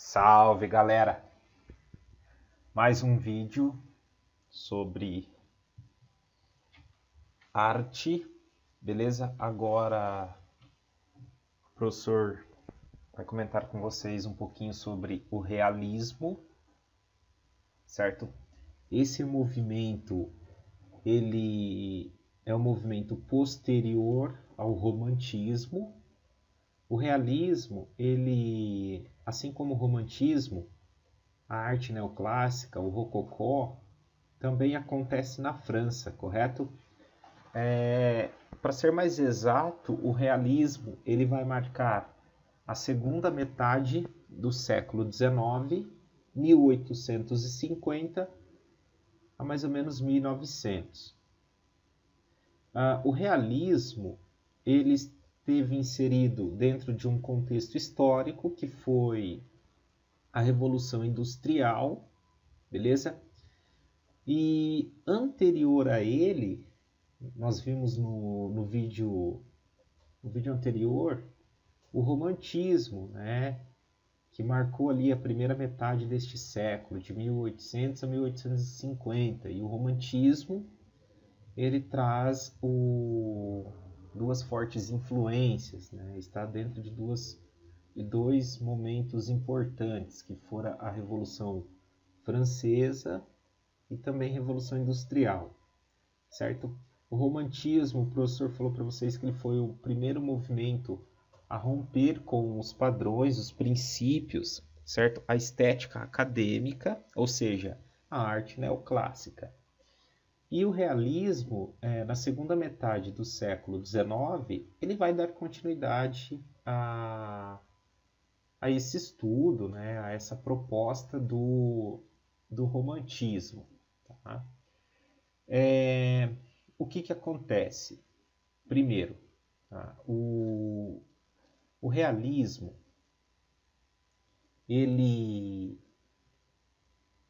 Salve, galera! Mais um vídeo sobre arte, beleza? Agora o professor vai comentar com vocês um pouquinho sobre o realismo, certo? Esse movimento, ele é um movimento posterior ao romantismo. O realismo, ele, assim como o romantismo, a arte neoclássica, o rococó, também acontece na França, correto? Para ser mais exato, o realismo ele vai marcar a segunda metade do século XIX, 1850 a mais ou menos 1900. O realismo ele esteve inserido dentro de um contexto histórico que foi a Revolução Industrial, beleza? E anterior a ele, nós vimos no vídeo anterior, o romantismo, né? Que marcou ali a primeira metade deste século, de 1800 a 1850. E o romantismo, ele traz duas fortes influências, né? Está dentro de dois momentos importantes, que foram a Revolução Francesa e também a Revolução Industrial, certo? O romantismo, o professor falou para vocês que ele foi o primeiro movimento a romper com os padrões, os princípios, certo? A estética acadêmica, ou seja, a arte neoclássica. E o realismo, na segunda metade do século XIX, ele vai dar continuidade a esse estudo, né, a essa proposta do romantismo. Tá? O que acontece? Primeiro, tá? O realismo ele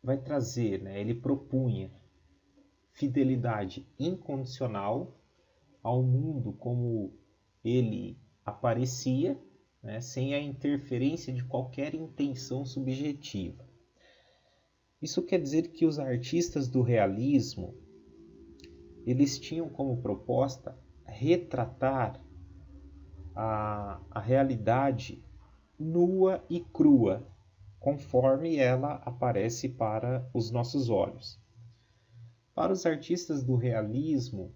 vai trazer, né, ele propunha fidelidade incondicional ao mundo como ele aparecia, né, sem a interferência de qualquer intenção subjetiva. Isso quer dizer que os artistas do realismo eles tinham como proposta retratar a realidade nua e crua, conforme ela aparece para os nossos olhos. Para os artistas do realismo,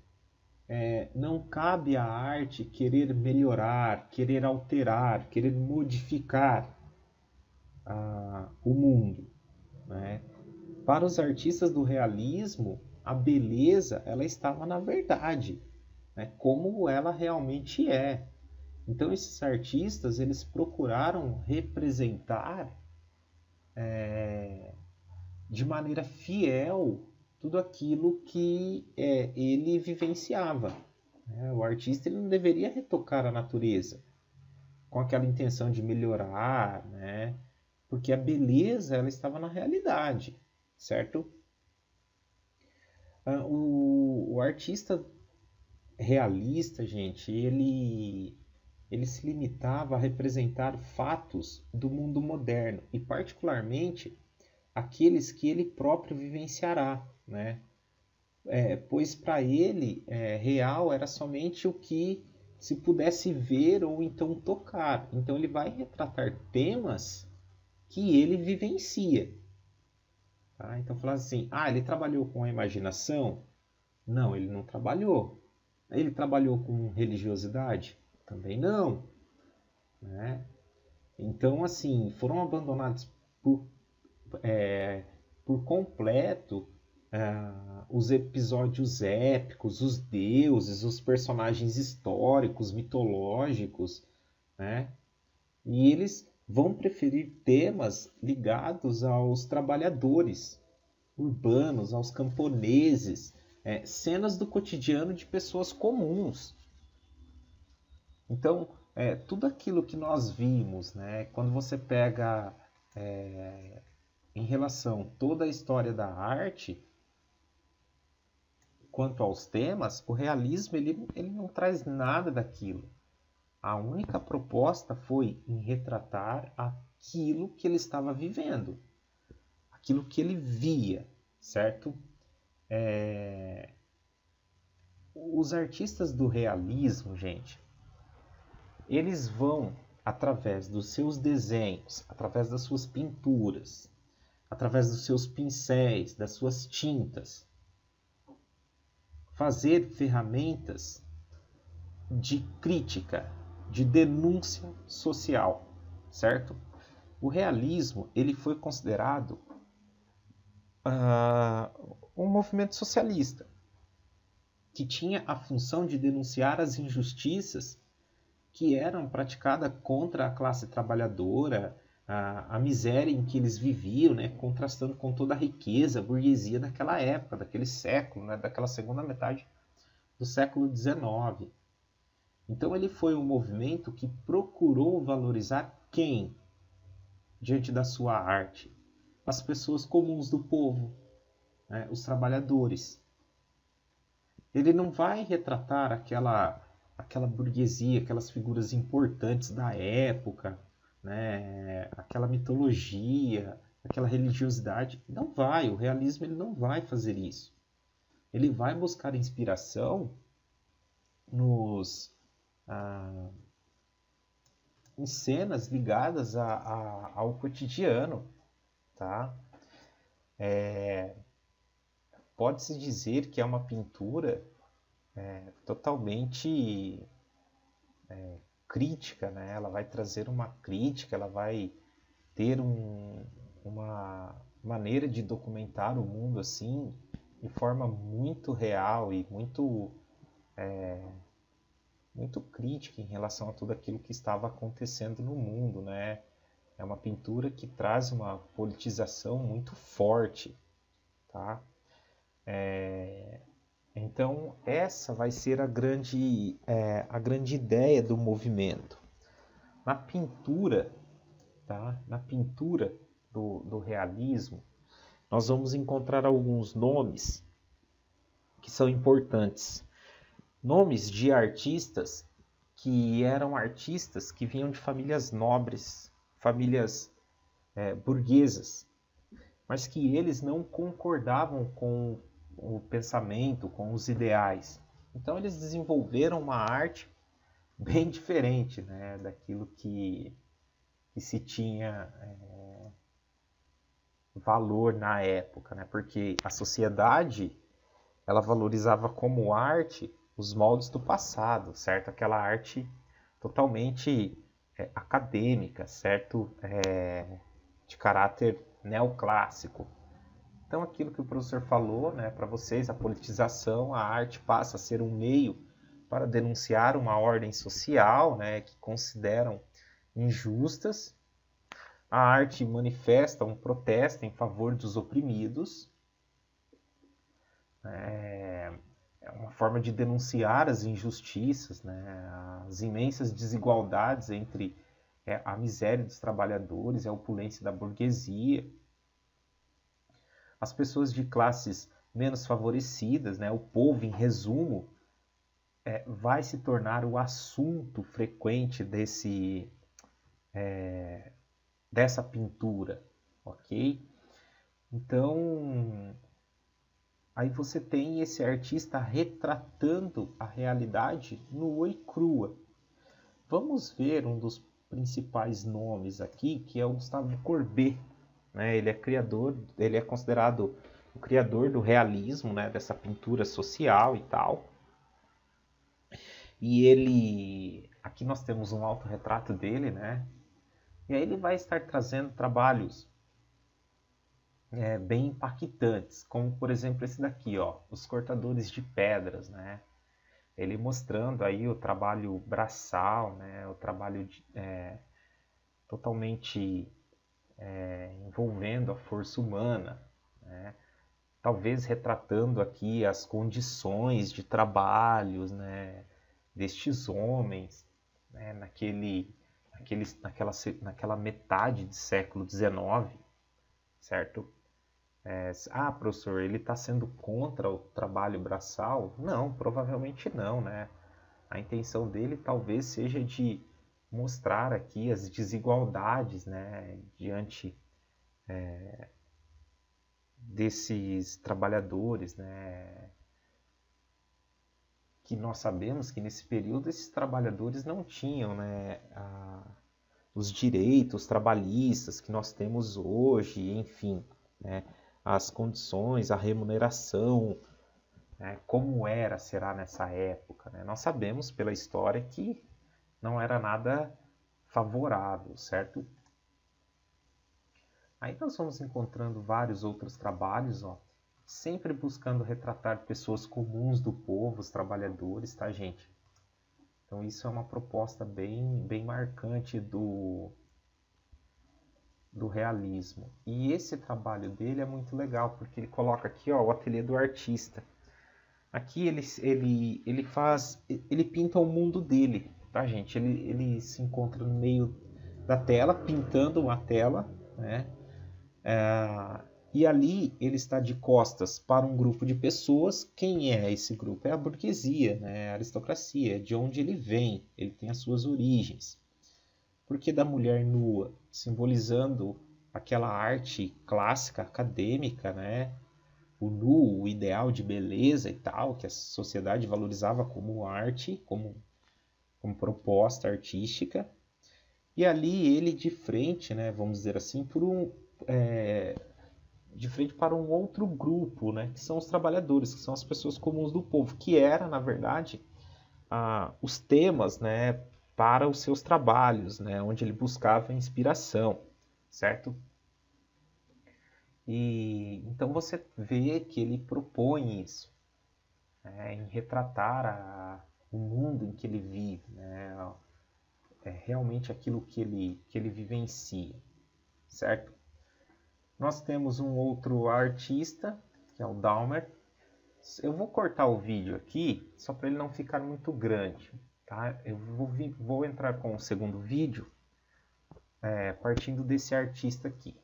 não cabe à arte querer melhorar, querer alterar, querer modificar o mundo, né? Para os artistas do realismo, a beleza ela estava na verdade, né? Como ela realmente é. Então esses artistas eles procuraram representar de maneira fiel tudo aquilo que ele vivenciava. O artista ele não deveria retocar a natureza com aquela intenção de melhorar, né? Porque a beleza ela estava na realidade, certo? O artista realista, gente, ele se limitava a representar fatos do mundo moderno e particularmente aqueles que ele próprio vivenciará, né? Pois para ele real era somente o que se pudesse ver ou então tocar. Então ele vai retratar temas que ele vivencia. Tá? Então falar assim, ele trabalhou com a imaginação? Não, ele não trabalhou. Ele trabalhou com religiosidade? Também não. Né? Então, assim, foram abandonados por completo os episódios épicos, os deuses, os personagens históricos, mitológicos, né? E eles vão preferir temas ligados aos trabalhadores urbanos, aos camponeses, cenas do cotidiano de pessoas comuns. Então, tudo aquilo que nós vimos, né, quando você pega em relação toda a história da arte, quanto aos temas, o realismo ele não traz nada daquilo. A única proposta foi em retratar aquilo que ele estava vivendo, aquilo que ele via, certo? Os artistas do realismo, gente, eles vão, através dos seus desenhos, através das suas pinturas, através dos seus pincéis, das suas tintas, fazer ferramentas de crítica, de denúncia social, certo? O realismo ele foi considerado um movimento socialista que tinha a função de denunciar as injustiças que eram praticadas contra a classe trabalhadora, a miséria em que eles viviam, né, contrastando com toda a riqueza, a burguesia daquela época, daquele século, né, daquela segunda metade do século XIX. Então ele foi um movimento que procurou valorizar quem diante da sua arte? As pessoas comuns do povo, né, os trabalhadores. Ele não vai retratar aquela burguesia, aquelas figuras importantes da época, né, aquela mitologia, aquela religiosidade. Não vai, o realismo ele não vai fazer isso. Ele vai buscar inspiração em cenas ligadas ao cotidiano, tá? Pode-se dizer que é uma pintura totalmente crítica, né? Ela vai trazer uma crítica, ela vai ter uma maneira de documentar o mundo assim, de forma muito real e muito crítica em relação a tudo aquilo que estava acontecendo no mundo, né? É uma pintura que traz uma politização muito forte, tá? Então essa vai ser a grande ideia do movimento. Na pintura, tá? Na pintura do realismo, nós vamos encontrar alguns nomes que são importantes. Nomes de artistas que eram artistas que vinham de famílias nobres, famílias burguesas, mas que eles não concordavam com o pensamento, com os ideais. Então eles desenvolveram uma arte bem diferente, né, daquilo que se tinha valor na época, né, porque a sociedade ela valorizava como arte os moldes do passado, certo? Aquela arte totalmente acadêmica, certo? De caráter neoclássico. Então, aquilo que o professor falou, né, para vocês, a politização, a arte passa a ser um meio para denunciar uma ordem social, né, que consideram injustas. A arte manifesta um protesto em favor dos oprimidos. É uma forma de denunciar as injustiças, né, as imensas desigualdades entre a miséria dos trabalhadores e a opulência da burguesia. As pessoas de classes menos favorecidas, né, o povo, em resumo, vai se tornar o assunto frequente dessa pintura, ok? Então, aí você tem esse artista retratando a realidade nua e crua. Vamos ver um dos principais nomes aqui, que é o Gustave Courbet. Né? Ele é considerado o criador do realismo, né? Dessa pintura social e tal. E aqui nós temos um autorretrato dele, né? E aí ele vai estar trazendo trabalhos bem impactantes, como por exemplo esse daqui, ó, Os Cortadores de Pedras, né? Ele mostrando aí o trabalho braçal, né? O trabalho totalmente envolvendo a força humana, né? Talvez retratando aqui as condições de trabalhos, né, destes homens, né, naquela metade do século XIX, certo? Professor, ele está sendo contra o trabalho braçal? Não, provavelmente não, né? A intenção dele talvez seja de mostrar aqui as desigualdades, né, diante desses trabalhadores, né, que nós sabemos que nesse período esses trabalhadores não tinham, né, os direitos trabalhistas que nós temos hoje, enfim, né, as condições, a remuneração, né, como será nessa época, né? Nós sabemos pela história que não era nada favorável, certo? Aí nós vamos encontrando vários outros trabalhos, ó, sempre buscando retratar pessoas comuns do povo, os trabalhadores, tá, gente? Então isso é uma proposta bem marcante do realismo. E esse trabalho dele é muito legal, porque ele coloca aqui, ó, o ateliê do artista. Aqui ele pinta o mundo dele, tá, gente? Ele se encontra no meio da tela, pintando uma tela, né? E ali ele está de costas para um grupo de pessoas. Quem é esse grupo? É a burguesia, né? A aristocracia, de onde ele vem, ele tem as suas origens. Por que da mulher nua? Simbolizando aquela arte clássica, acadêmica, né? O nu, o ideal de beleza e tal, que a sociedade valorizava como arte, como proposta artística. E ali ele de frente, né, vamos dizer assim, de frente para um outro grupo, né, que são os trabalhadores, que são as pessoas comuns do povo, que era, na verdade, os temas, né, para os seus trabalhos, né, onde ele buscava inspiração, certo? E então você vê que ele propõe isso, né, em retratar o mundo em que ele vive, né, realmente aquilo que ele vivencia, certo? Nós temos um outro artista, que é o Dahmer. Eu vou cortar o vídeo aqui, só para ele não ficar muito grande, tá? Eu vou entrar com o segundo vídeo, partindo desse artista aqui.